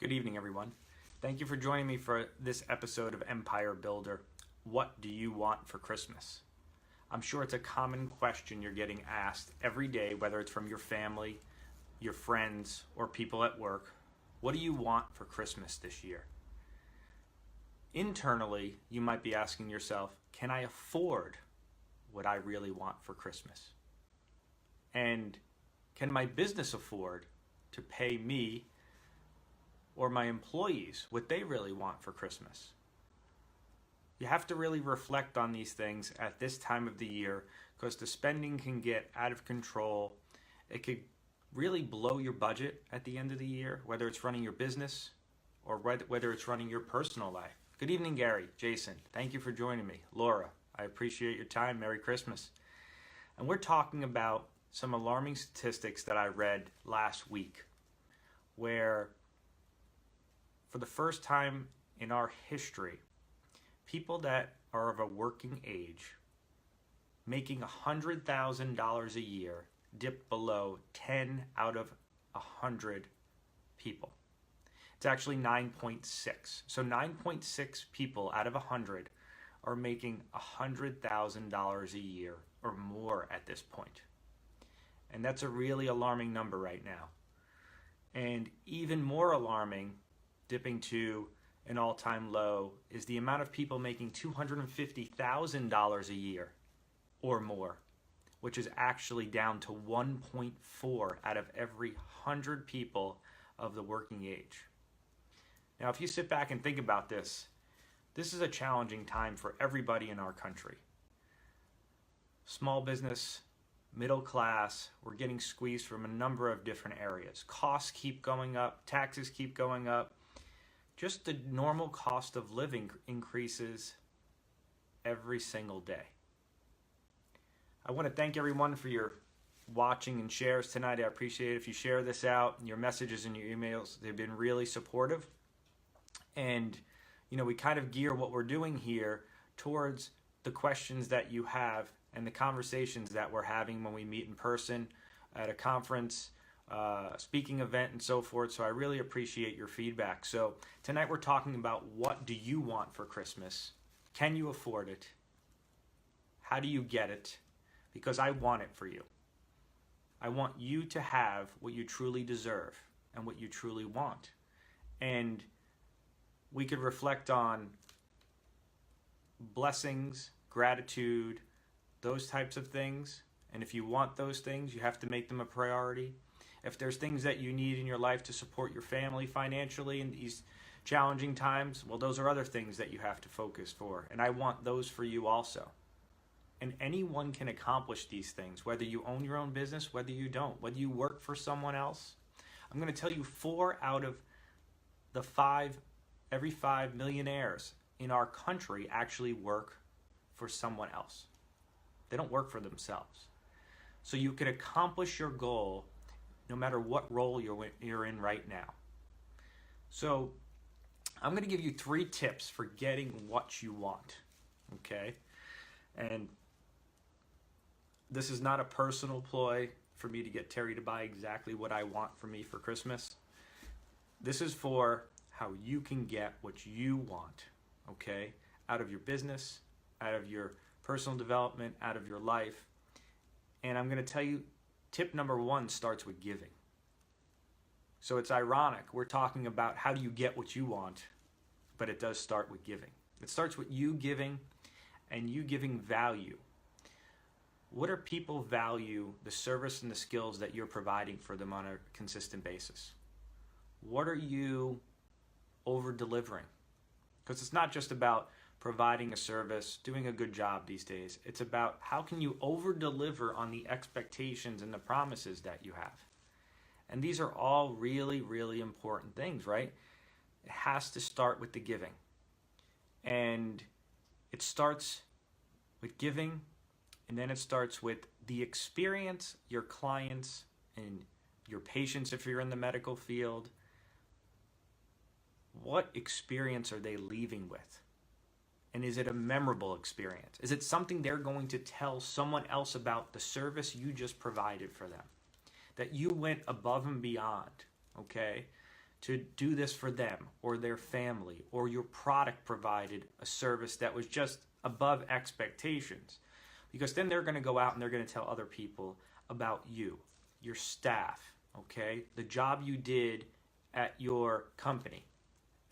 Good evening, everyone. Thank you for joining me for this episode of Empire Builder. What do you want for Christmas? I'm sure it's a common question you're getting asked every day, whether it's from your family, your friends, or people at work. What do you want for Christmas this year? Internally, you might be asking yourself, can I afford what I really want for Christmas? And can my business afford to pay me or my employees what they really want for Christmas? You have to really reflect on these things at this time of the year because the spending can get out of control. It could really blow your budget at the end of the year, whether it's running your business or whether it's running your personal life. Good evening, Gary, Jason. Thank you for joining me. Laura, I appreciate your time. Merry Christmas. And we're talking about some alarming statistics that I read last week where for the first time in our history, people that are of a working age making $100,000 a year dipped below 10 out of 100 people. It's actually 9.6. So 9.6 people out of 100 are making $100,000 a year or more at this point. And that's a really alarming number right now. And even more alarming, dipping to an all-time low, is the amount of people making $250,000 a year or more, which is actually down to 1.4 out of every 100 people of the working age. Now, if you sit back and think about this, this is a challenging time for everybody in our country. Small business, middle class, we're getting squeezed from a number of different areas. Costs keep going up, taxes keep going up. Just the normal cost of living increases every single day. I want to thank everyone for your watching and shares tonight. I appreciate it if you share this out. Your messages and your emails, they've been really supportive. And, we kind of gear what we're doing here towards the questions that you have and the conversations that we're having when we meet in person at a conference, speaking event, and so forth. So I really appreciate your feedback. So tonight we're talking about what do you want for Christmas? Can you afford it? How do you get it? Because I want it for you. I want you to have what you truly deserve and what you truly want. And we could reflect on blessings, gratitude, those types of things. And if you want those things, you have to make them a priority. If there's things that you need in your life to support your family financially in these challenging times, well, those are other things that you have to focus for. And I want those for you also. And anyone can accomplish these things, whether you own your own business, whether you don't, whether you work for someone else. I'm going to tell you 4 out of the 5, every 5 millionaires in our country actually work for someone else. They don't work for themselves. So you can accomplish your goal no matter what role you're in right now. So I'm going to give you 3 tips for getting what you want, okay? And this is not a personal ploy for me to get Terry to buy exactly what I want for me for Christmas. This is for how you can get what you want, okay? Out of your business, out of your personal development, out of your life. And I'm going to tell you, tip number 1 starts with giving. So it's ironic. We're talking about how do you get what you want, but it does start with giving. It starts with you giving and you giving value. What are people value the service and the skills that you're providing for them on a consistent basis? What are you over-delivering? Because it's not just about providing a service, doing a good job these days. It's about how can you over-deliver on the expectations and the promises that you have. And these are all really, really important things, right? It has to start with the giving. And it starts with giving, and then it starts with the experience your clients and your patients, if you're in the medical field, what experience are they leaving with? And is it a memorable experience? Is it something they're going to tell someone else about the service you just provided for them? That you went above and beyond, okay, to do this for them or their family, or your product provided a service that was just above expectations. Because then they're going to go out and they're going to tell other people about you, your staff, okay? The job you did at your company.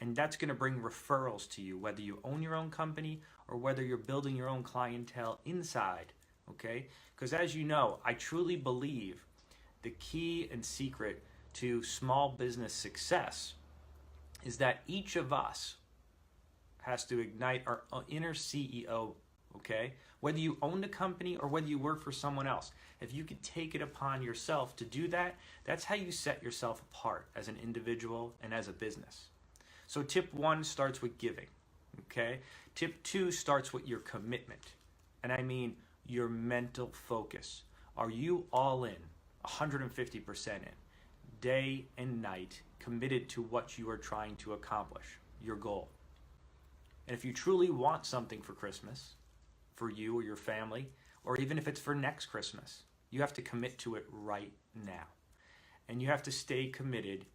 And that's going to bring referrals to you, whether you own your own company or whether you're building your own clientele inside, okay? Because as you know, I truly believe the key and secret to small business success is that each of us has to ignite our inner CEO, okay? Whether you own the company or whether you work for someone else, if you could take it upon yourself to do that, that's how you set yourself apart as an individual and as a business. So tip 1 starts with giving, okay? Tip 2 starts with your commitment, and I mean your mental focus. Are you all in, 150% in, day and night, committed to what you are trying to accomplish, your goal? And if you truly want something for Christmas, for you or your family, or even if it's for next Christmas, you have to commit to it right now. And you have to stay committed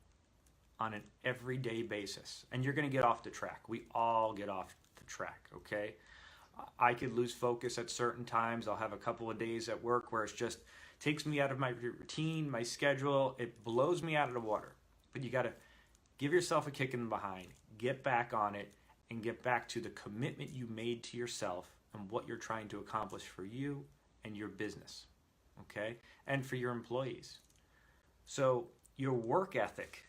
on an everyday basis. And you're going to get off the track. We all get off the track, okay? I could lose focus at certain times. I'll have a couple of days at work where it's just takes me out of my routine, my schedule. It blows me out of the water. But you got to give yourself a kick in the behind, get back on it, and get back to the commitment you made to yourself and what you're trying to accomplish for you and your business, okay? And for your employees. So your work ethic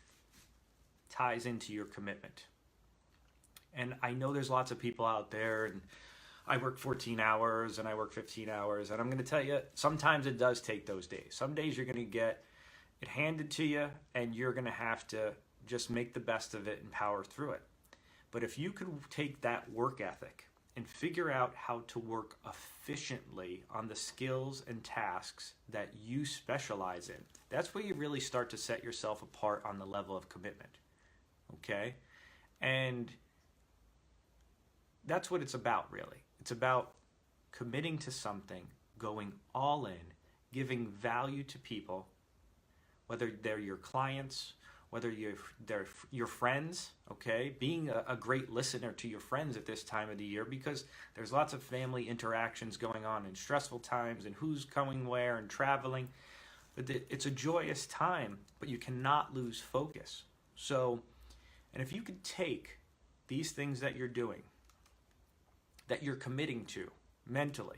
ties into your commitment. And I know there's lots of people out there, and I work 14 hours and I work 15 hours, and I'm going to tell you, sometimes it does take those days. Some days you're going to get it handed to you and you're going to have to just make the best of it and power through it. But if you could take that work ethic and figure out how to work efficiently on the skills and tasks that you specialize in, that's where you really start to set yourself apart on the level of commitment, okay? And that's what it's about, really. It's about committing to something, going all in, giving value to people, whether they're your clients, whether they're your friends, okay? Being a great listener to your friends at this time of the year, because there's lots of family interactions going on in stressful times and who's coming where and traveling. But it's a joyous time, but you cannot lose focus. So, and if you could take these things that you're doing, that you're committing to mentally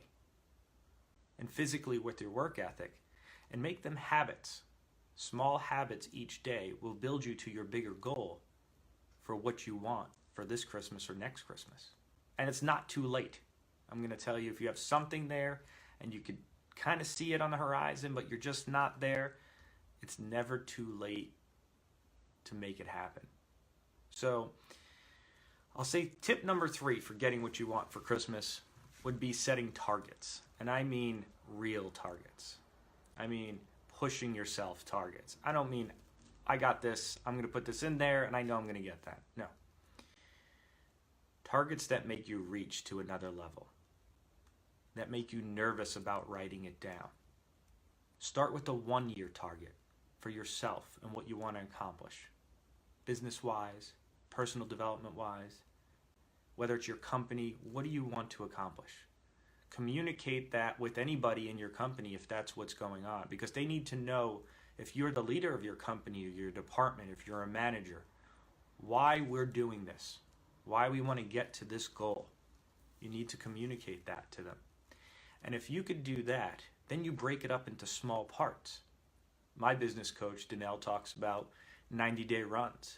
and physically with your work ethic, and make them habits. Small habits each day will build you to your bigger goal for what you want for this Christmas or next Christmas. And it's not too late. I'm going to tell you, if you have something there and you could kind of see it on the horizon, but you're just not there, it's never too late to make it happen. So I'll say tip number 3 for getting what you want for Christmas would be setting targets. And I mean real targets. I mean pushing yourself targets. I don't mean, I got this, I'm going to put this in there, and I know I'm going to get that. No. Targets that make you reach to another level, that make you nervous about writing it down. Start with a 1-year target for yourself and what you want to accomplish, business-wise, personal development-wise, whether it's your company, what do you want to accomplish? Communicate that with anybody in your company if that's what's going on, because they need to know, if you're the leader of your company or your department, if you're a manager, why we're doing this, why we want to get to this goal. You need to communicate that to them. And if you could do that, then you break it up into small parts. My business coach, Danelle, talks about 90-day runs.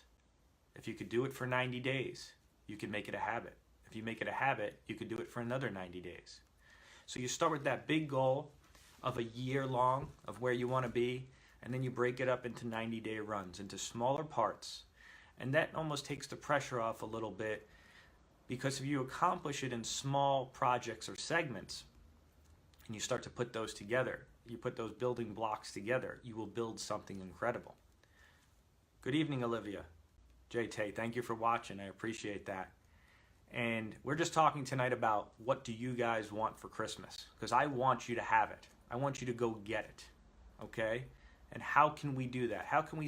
If you could do it for 90 days, you can make it a habit. If you make it a habit, you could do it for another 90 days. So you start with that big goal of a year long of where you want to be, and then you break it up into 90-day runs, into smaller parts. And that almost takes the pressure off a little bit, because if you accomplish it in small projects or segments, and you start to put those together, you put those building blocks together, you will build something incredible. Good evening, Olivia. JT, thank you for watching. I appreciate that. And we're just talking tonight about, what do you guys want for Christmas? Because I want you to have it. I want you to go get it, okay? And how can we do that? How can we